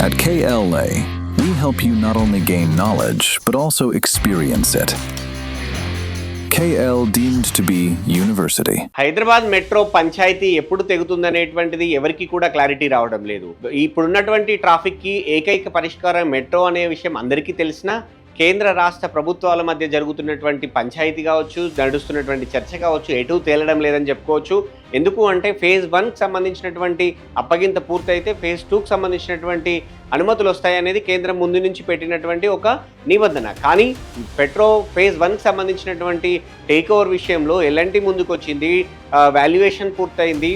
At KLA, we help you not only gain knowledge, but also experience it. KL deemed to be university. Hyderabad metro పంచాయతీ ఎప్పుడు తెగుతుందనేటువంటిది ఎవరికి కూడా clarity రావడం లేదు. ఇప్పుడున్నటువంటి ట్రాఫిక్కి ఏకైక పరిష్కారం మెట్రో అనే విషయం అందరికీ తెలిసినా కేంద్ర రాష్ట్ర ప్రభుత్వాల మధ్య జరుగుతున్నటువంటి పంచాయతీ కావచ్చు, నడుస్తున్నటువంటి చర్చ కావచ్చు, ఎటు తేలడం లేదని చెప్పుకోవచ్చు. ఎందుకు అంటే ఫేజ్ 1కి సంబంధించినటువంటి అప్పగింత పూర్తయితే ఫేజ్ 2కి సంబంధించినటువంటి అనుమతులు వస్తాయనేది కేంద్రం ముందు నుంచి పెట్టినటువంటి ఒక నిబంధన. కానీ ఫేజ్ 1కి సంబంధించినటువంటి టేక్ ఓవర్ విషయంలో ఎల్ఎన్టీ ముందుకు వచ్చింది, వాల్యుయేషన్ పూర్తయింది.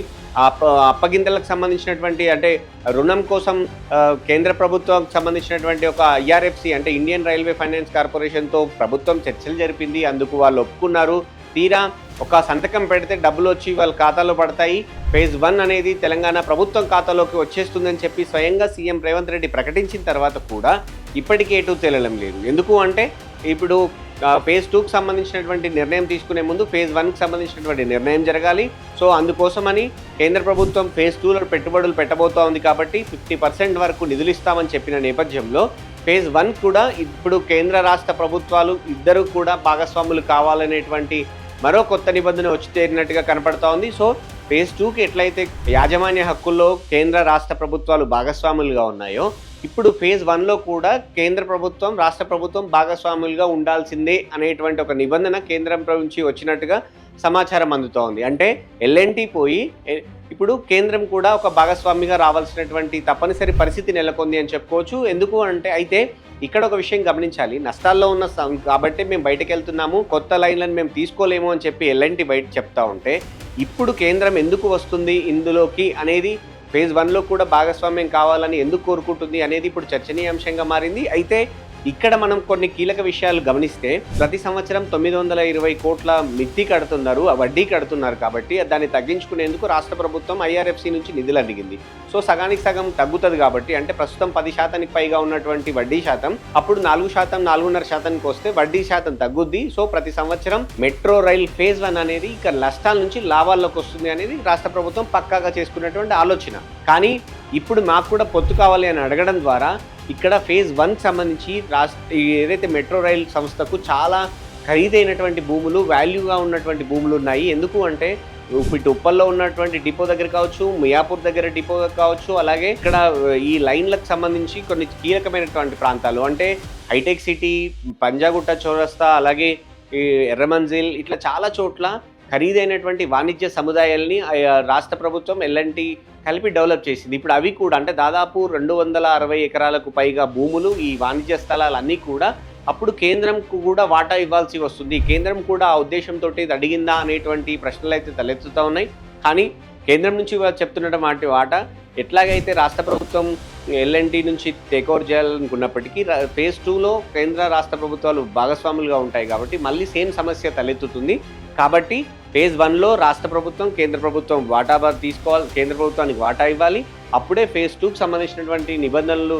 అప్పగింతలకు సంబంధించినటువంటి అంటే రుణం కోసం కేంద్ర ప్రభుత్వానికి సంబంధించినటువంటి ఒక ఐఆర్ఎఫ్సి అంటే ఇండియన్ రైల్వే ఫైనాన్స్ కార్పొరేషన్తో ప్రభుత్వం చర్చలు జరిపింది. అందుకు వాళ్ళు ఒప్పుకున్నారు. తీరా ఒక సంతకం పెడితే డబ్బులు వచ్చి వాళ్ళ ఖాతాలో పడతాయి. ఫేజ్ 1 అనేది తెలంగాణ ప్రభుత్వం ఖాతాలోకి వచ్చేస్తుందని చెప్పి స్వయంగా సీఎం రేవంత్ రెడ్డి ప్రకటించిన తర్వాత కూడా ఇప్పటికీ ఎటు తేలడం లేదు. ఎందుకు అంటే ఇప్పుడు ఫేజ్ 2కి సంబంధించినటువంటి నిర్ణయం తీసుకునే ముందు ఫేజ్ 1కి సంబంధించినటువంటి నిర్ణయం జరగాలి. సో అందుకోసమని కేంద్ర ప్రభుత్వం ఫేజ్ 2లో పెట్టుబడులు పెట్టబోతా ఉంది కాబట్టి 50% వరకు నిధులు ఇస్తామని చెప్పిన నేపథ్యంలో ఫేజ్ 1 కూడా ఇప్పుడు కేంద్ర రాష్ట్ర ప్రభుత్వాలు ఇద్దరు కూడా భాగస్వాములు కావాలనేటువంటి మరో కొత్త నిబంధన వచ్చి చేరినట్టుగా కనపడతా ఉంది. సో ఫేజ్ 2కి ఎట్లయితే యాజమాన్య హక్కుల్లో కేంద్ర రాష్ట్ర ప్రభుత్వాలు భాగస్వాములుగా ఉన్నాయో ఇప్పుడు ఫేజ్ 1లో కూడా కేంద్ర ప్రభుత్వం రాష్ట్ర ప్రభుత్వం భాగస్వాములుగా ఉండాల్సిందే అనేటువంటి ఒక నిబంధన కేంద్రం నుంచి వచ్చినట్టుగా సమాచారం అందుతోంది. అంటే ఎల్ఎన్టీ పోయి ఇప్పుడు కేంద్రం కూడా ఒక భాగస్వామిగా రావాల్సినటువంటి తప్పనిసరి పరిస్థితి నెలకొంది అని చెప్పుకోవచ్చు. ఎందుకు అంటే అయితే ఇక్కడ ఒక విషయం గమనించాలి. నష్టాల్లో ఉన్న కాబట్టి మేము బయటకు వెళ్తున్నాము, కొత్త లైన్లను మేము తీసుకోలేము అని చెప్పి ఎల్ఎన్టీ బయట చెప్తా ఉంటే ఇప్పుడు కేంద్రం ఎందుకు వస్తుంది ఇందులోకి అనేది ఫేజ్ 1లో కూడా భాగస్వామ్యం కావాలని ఎందుకు కోరుకుంటుంది అనేది ఇప్పుడు చర్చనీయాంశంగా మారింది. అయితే ఇక్కడ మనం కొన్ని కీలక విషయాలు గమనిస్తే ప్రతి సంవత్సరం 920 కోట్ల మిత్తి కడుతున్నారు, వడ్డీ కడుతున్నారు. కాబట్టి దాన్ని తగ్గించుకునేందుకు రాష్ట్ర ప్రభుత్వం ఐఆర్ఎఫ్సి నుంచి నిధులు అడిగింది. సో సగానికి సగం తగ్గుతుంది కాబట్టి అంటే ప్రస్తుతం 10% పైగా ఉన్నటువంటి వడ్డీ శాతం అప్పుడు 4%, 4.5%కి వస్తే వడ్డీ శాతం తగ్గుద్ది. సో ప్రతి సంవత్సరం మెట్రో రైల్ ఫేజ్ 1 అనేది ఇక నష్టాల నుంచి లాభాల్లోకి వస్తుంది అనేది రాష్ట్ర ప్రభుత్వం పక్కాగా చేసుకున్నటువంటి ఆలోచన. కానీ ఇప్పుడు మాకు కూడా పొత్తు కావాలి అని అడగడం ద్వారా ఇక్కడ ఫేజ్ 1కి సంబంధించి ఏదైతే మెట్రో రైల్ సంస్థకు చాలా ఖరీదైనటువంటి భూములు, వాల్యూగా ఉన్నటువంటి భూములు ఉన్నాయి. ఎందుకు అంటే ఇటు ఉప్పల్లో ఉన్నటువంటి డిపో దగ్గర కావచ్చు, మియాపూర్ దగ్గర డిపో కావచ్చు, అలాగే ఇక్కడ ఈ లైన్లకు సంబంధించి కొన్ని కీలకమైనటువంటి ప్రాంతాలు అంటే హైటెక్ సిటీ, పంజాగుట్ట చౌరస్తా, అలాగే ఈ ఎర్రమంజిల్ ఇట్లా చాలా చోట్ల ఖరీదైనటువంటి వాణిజ్య సముదాయాల్ని రాష్ట్ర ప్రభుత్వం ఎల్ఎన్టీ కలిపి డెవలప్ చేసింది. ఇప్పుడు అవి కూడా అంటే దాదాపు 260 ఎకరాలకు పైగా భూములు, ఈ వాణిజ్య స్థలాలన్నీ కూడా అప్పుడు కేంద్రంకు కూడా వాటా ఇవ్వాల్సి వస్తుంది. కేంద్రం కూడా ఆ ఉద్దేశంతో ఇది అడిగిందా అనేటువంటి ప్రశ్నలు అయితే తలెత్తుతూ ఉన్నాయి. కానీ కేంద్రం నుంచి చెప్తున్నటువంటి వాటా ఎట్లాగైతే రాష్ట్ర ప్రభుత్వం ఎల్ఎన్టీ నుంచి టేక్ ఓవర్ చేయాలనుకున్నప్పటికీ ఫేజ్ 2లో కేంద్ర రాష్ట్ర ప్రభుత్వాలు భాగస్వాములుగా ఉంటాయి కాబట్టి మళ్ళీ సేమ్ సమస్య తలెత్తుతుంది. కాబట్టి ఫేజ్ 1లో రాష్ట్ర ప్రభుత్వం కేంద్ర ప్రభుత్వం వాటా తీసుకోవాలి, కేంద్ర ప్రభుత్వానికి వాటా ఇవ్వాలి. అప్పుడే ఫేజ్ 2కి సంబంధించినటువంటి నిబంధనలు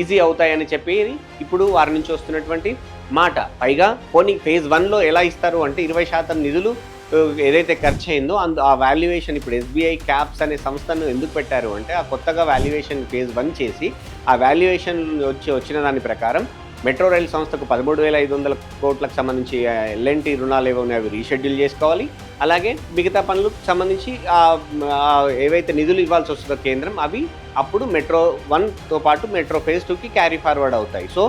ఈజీ అవుతాయని చెప్పి ఇప్పుడు వారి నుంచి వస్తున్నటువంటి మాట. పైగా పోనీ ఫేజ్ 1లో ఎలా ఇస్తారు అంటే 20% నిధులు ఏదైతే ఖర్చు అయిందో ఆ వాల్యుయేషన్ ఇప్పుడు ఎస్బీఐ క్యాప్స్ అనే సంస్థను ఎందుకు పెట్టారు అంటే ఆ కొత్తగా వాల్యుయేషన్ ఫేజ్ 1 చేసి ఆ వాల్యుయేషన్ వచ్చిన దాని ప్రకారం మెట్రో రైల్ సంస్థకు 13,500 కోట్లకు సంబంధించి ఎల్ఎన్టీ రుణాలు ఏవో అవి రీషెడ్యూల్ చేసుకోవాలి. అలాగే మిగతా పనులకు సంబంధించి ఏవైతే నిధులు ఇవ్వాల్సి వస్తుందో కేంద్రం అవి అప్పుడు మెట్రో 1తో పాటు మెట్రో ఫేజ్ 2కి క్యారీ ఫార్వర్డ్ అవుతాయి. సో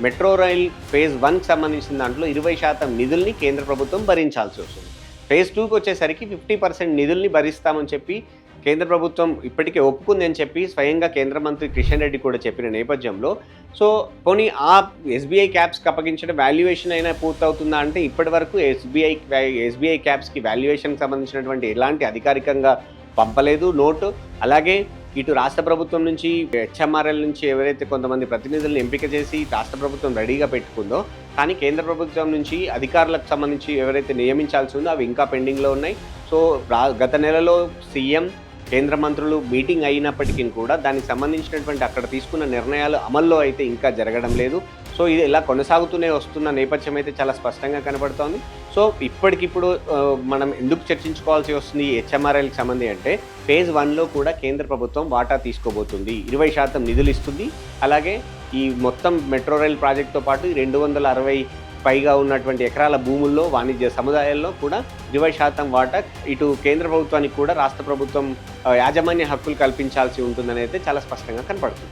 మెట్రో రైల్ ఫేజ్ 1కి సంబంధించిన దాంట్లో 20% నిధుల్ని కేంద్ర ప్రభుత్వం భరించాల్సి వస్తుంది. ఫేజ్ 2కి వచ్చేసరికి 50% నిధుల్ని భరిస్తామని చెప్పి కేంద్ర ప్రభుత్వం ఇప్పటికే ఒప్పుకుంది అని చెప్పి స్వయంగా కేంద్ర మంత్రి కిషన్ రెడ్డి కూడా చెప్పిన నేపథ్యంలో సో పోనీ ఆ ఎస్బీఐ క్యాప్స్కి అప్పగించడం వాల్యుయేషన్ అయినా పూర్తవుతుందా అంటే ఇప్పటి వరకు ఎస్బీఐ క్యాప్స్కి వాల్యుయేషన్కి సంబంధించినటువంటి ఎలాంటి అధికారికంగా పంపలేదు నోటు. అలాగే ఇటు రాష్ట్ర ప్రభుత్వం నుంచి హెచ్ఎంఆర్ఎల్ నుంచి ఎవరైతే కొంతమంది ప్రతినిధులను ఎంపిక చేసి రాష్ట్ర ప్రభుత్వం రెడీగా పెట్టుకుందో కానీ కేంద్ర ప్రభుత్వం నుంచి అధికారులకు సంబంధించి ఎవరైతే నియమించాల్సి ఉందో అవి ఇంకా పెండింగ్లో ఉన్నాయి. సో గత నెలలో సీఎం కేంద్ర మంత్రులు మీటింగ్ అయినప్పటికీ కూడా దానికి సంబంధించినటువంటి అక్కడ తీసుకున్న నిర్ణయాలు అమల్లో అయితే ఇంకా జరగడం లేదు. సో ఇది ఇలా కొనసాగుతూనే వస్తున్న నేపథ్యం అయితే చాలా స్పష్టంగా కనబడుతోంది. సో ఇప్పటికిప్పుడు మనం ఎందుకు చర్చించుకోవాల్సి వస్తుంది హెచ్ఎంఆర్ఎల్కి సంబంధించి అంటే ఫేజ్ 1లో కూడా కేంద్ర ప్రభుత్వం వాటా తీసుకోబోతుంది. 20% నిధులు ఇస్తుంది. అలాగే ఈ మొత్తం మెట్రో రైల్ ప్రాజెక్టుతో పాటు 260 పైగా ఉన్నటువంటి ఎకరాల భూముల్లో వాణిజ్య సముదాయాల్లో కూడా 20% వాటా ఇటు కేంద్ర ప్రభుత్వానికి కూడా రాష్ట్ర ప్రభుత్వం యాజమాన్య హక్కులు కల్పించాల్సి ఉంటుందని అయితే చాలా స్పష్టంగా కనపడుతుంది.